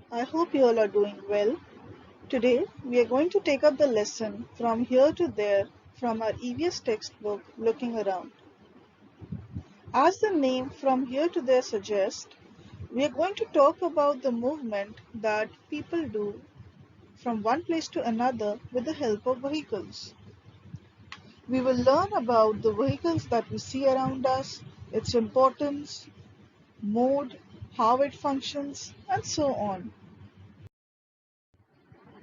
I hope you all are doing well. Today, we are going to take up the lesson From Here to There from our EVS textbook, Looking Around. As the name From Here to There suggests, we are going to talk about the movement that people do from one place to another with the help of vehicles. We will learn about the vehicles that we see around us, its importance, mode, how it functions, and so on.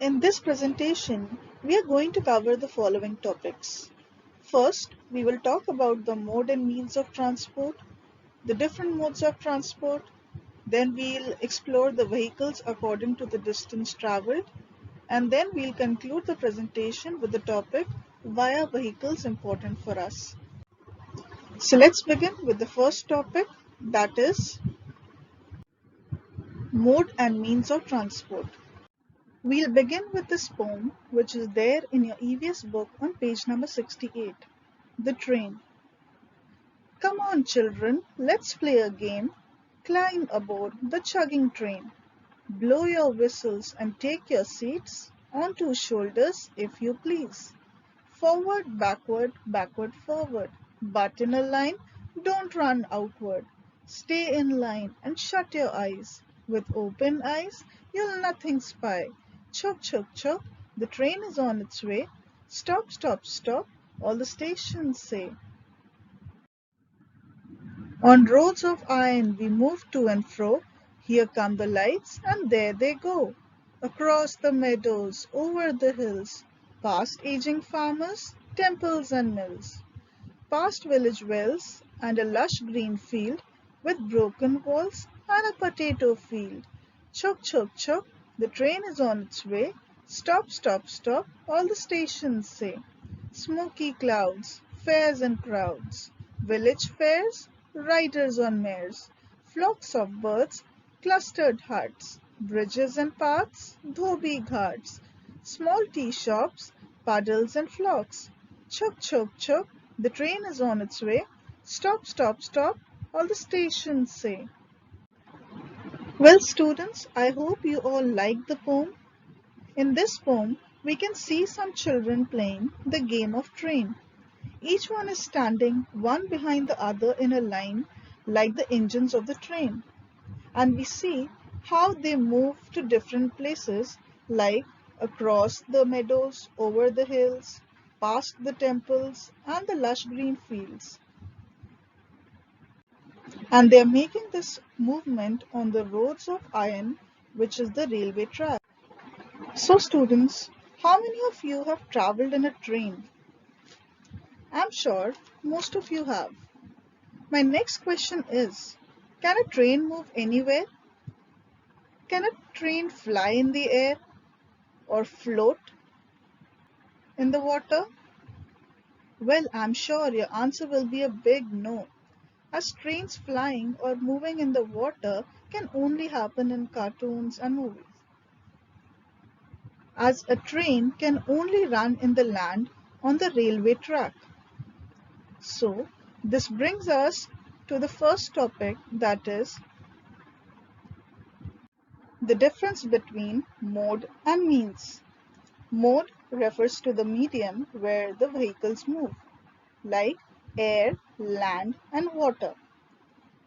In this presentation, we are going to cover the following topics. First, we will talk about the mode and means of transport, the different modes of transport. Then we'll explore the vehicles according to the distance traveled. And then we'll conclude the presentation with the topic, why are vehicles important for us? So let's begin with the first topic, that is mode and means of transport. We'll begin with this poem, which is there in your EVS book on page number 68. The train. Come on, children, let's play a game. Climb aboard the chugging train. Blow your whistles and take your seats on two shoulders, if you please. Forward, backward, forward. But in a line, don't run outward. Stay in line and shut your eyes. With open eyes, you'll nothing spy. Chug, chug, chug, the train is on its way. Stop, stop, stop, all the stations say. On roads of iron we move to and fro. Here come the lights, and there they go. Across the meadows, over the hills, past aging farmers, temples and mills, past village wells, and a lush green field with broken walls and a potato field. Chug, chug, chug, the train is on its way. Stop, stop, stop, all the stations say. Smoky clouds, fairs and crowds, village fairs, riders on mares, flocks of birds, clustered huts, bridges and paths, dhobi ghats, small tea shops, puddles and flocks. Chug, chug, chug, the train is on its way. Stop, stop, stop, all the stations say. Well, students, I hope you all like the poem. In this poem, we can see some children playing the game of train. Each one is standing one behind the other in a line like the engines of the train. And we see how they move to different places like across the meadows, over the hills, past the temples and the lush green fields. And they are making this movement on the roads of iron, which is the railway track. So students, how many of you have traveled in a train? I'm sure most of you have. My next question is, can a train move anywhere? Can a train fly in the air or float in the water? Well, I'm sure your answer will be a big no, as trains flying or moving in the water can only happen in cartoons and movies, as a train can only run in the land on the railway track. So, this brings us to the first topic, that is the difference between mode and means. Mode refers to the medium where the vehicles move, like air, land, and water.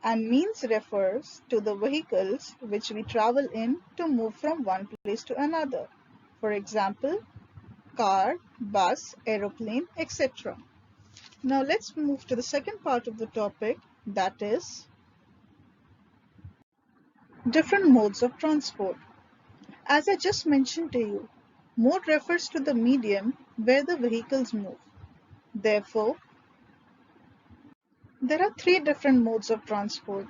And means refers to the vehicles which we travel in to move from one place to another. For example, car, bus, aeroplane, etc. Now let's move to the second part of the topic, that is different modes of transport. As I just mentioned to you, mode refers to the medium where the vehicles move. Therefore, there are three different modes of transport: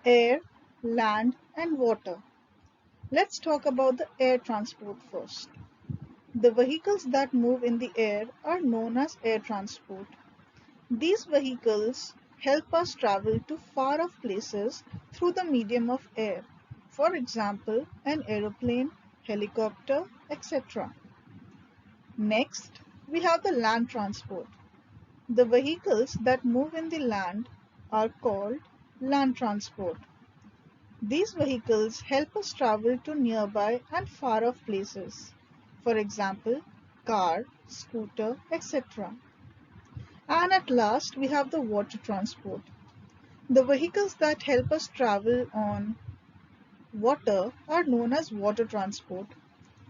air, land, and water. Let's talk about the air transport first. The vehicles that move in the air are known as air transport. These vehicles help us travel to far off places through the medium of air. For example, an aeroplane, helicopter, etc. Next, we have the land transport. The vehicles that move in the land are called land transport. These vehicles help us travel to nearby and far off places. For example, car, scooter, etc. And at last, we have the water transport. The vehicles that help us travel on water are known as water transport.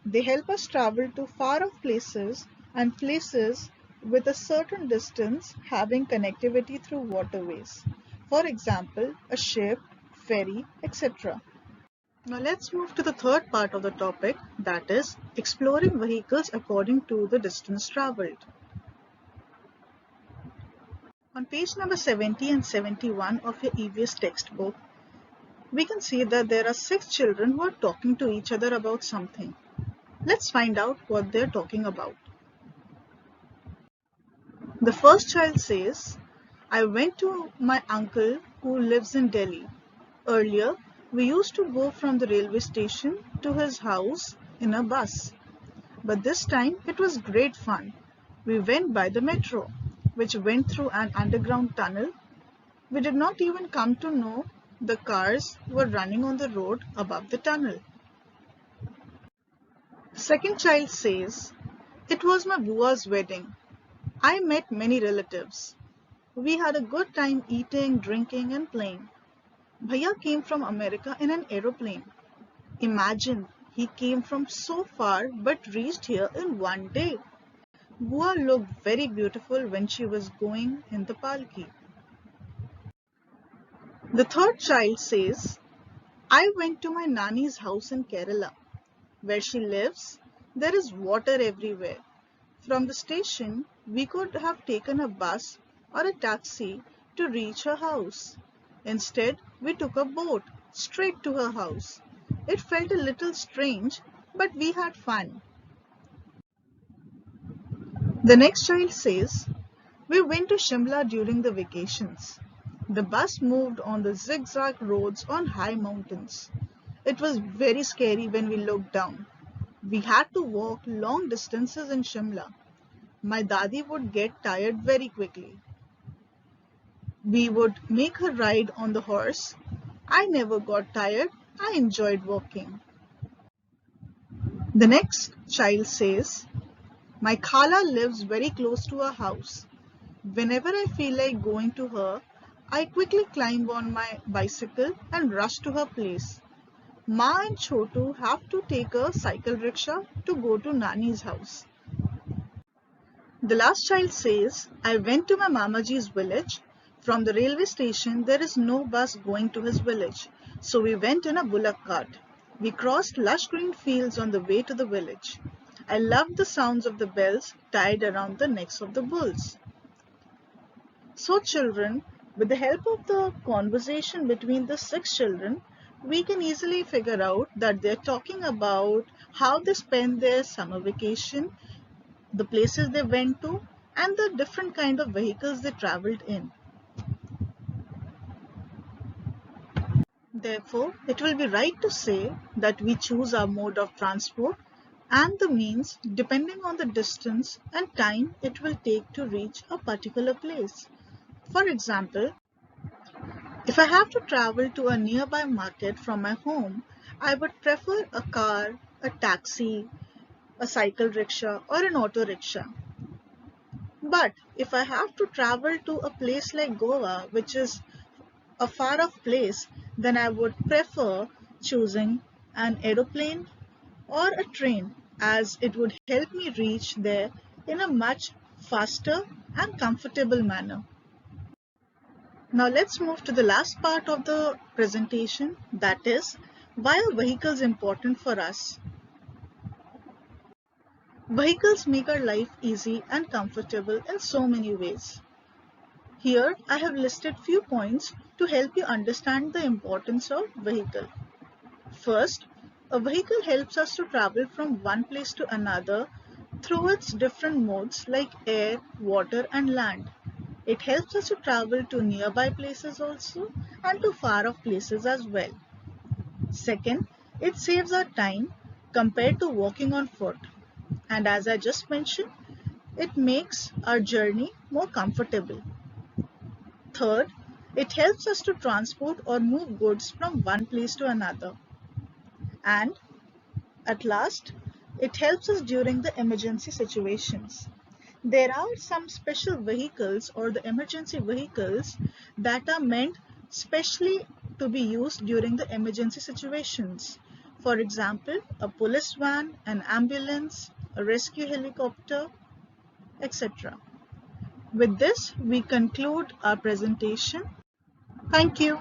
They help us travel to far off places and places with a certain distance having connectivity through waterways. For example, a ship, ferry, etc. Now let's move to the third part of the topic, that is exploring vehicles according to the distance traveled. On page number 70 and 71 of your EVS textbook, we can see that there are 6 children who are talking to each other about something. Let's find out what they're talking about. The first child says, I went to my uncle who lives in Delhi. Earlier, we used to go from the railway station to his house in a bus. But this time it was great fun. We went by the metro, which went through an underground tunnel. We did not even come to know the cars were running on the road above the tunnel. Second child says, it was my bua's wedding. I met many relatives. We had a good time eating, drinking and playing. Bhaiya came from America in an aeroplane. Imagine, he came from so far but reached here in one day. Bua looked very beautiful when she was going in the palki. The third child says, I went to my Nani's house in Kerala. Where she lives, there is water everywhere. From the station, we could have taken a bus or a taxi to reach her house. Instead, we took a boat straight to her house. It felt a little strange, but we had fun. The next child says, we went to Shimla during the vacations. The bus moved on the zigzag roads on high mountains. It was very scary when we looked down. We had to walk long distances in Shimla. My dadi would get tired very quickly. We would make her ride on the horse. I never got tired. I enjoyed walking. The next child says, my khala lives very close to our house. Whenever I feel like going to her, I quickly climb on my bicycle and rush to her place. Ma and Chotu have to take a cycle rickshaw to go to Nani's house. The last child says, I went to my Mamaji's village. From the railway station, there is no bus going to his village. So we went in a bullock cart. We crossed lush green fields on the way to the village. I loved the sounds of the bells tied around the necks of the bulls. So children, with the help of the conversation between the 6 children, we can easily figure out that they're talking about how they spend their summer vacation, the places they went to, and the different kind of vehicles they traveled in. Therefore, it will be right to say that we choose our mode of transport and the means depending on the distance and time it will take to reach a particular place. For example, if I have to travel to a nearby market from my home, I would prefer a car, a taxi, a cycle rickshaw, or an auto rickshaw. But if I have to travel to a place like Goa, which is a far off place, then I would prefer choosing an aeroplane or a train as it would help me reach there in a much faster and comfortable manner. Now let's move to the last part of the presentation, that is, why are vehicles important for us? Vehicles make our life easy and comfortable in so many ways. Here I have listed few points to help you understand the importance of vehicle. First, a vehicle helps us to travel from one place to another through its different modes like air, water and land. It helps us to travel to nearby places also and to far off places as well. Second, it saves our time compared to walking on foot. And as I just mentioned, it makes our journey more comfortable. Third, It helps us to transport or move goods from one place to another. And at last, it helps us during the emergency situations. There are some special vehicles or the emergency vehicles that are meant specially to be used during the emergency situations. For example, a police van, an ambulance, a rescue helicopter, etc. With this, we conclude our presentation. Thank you.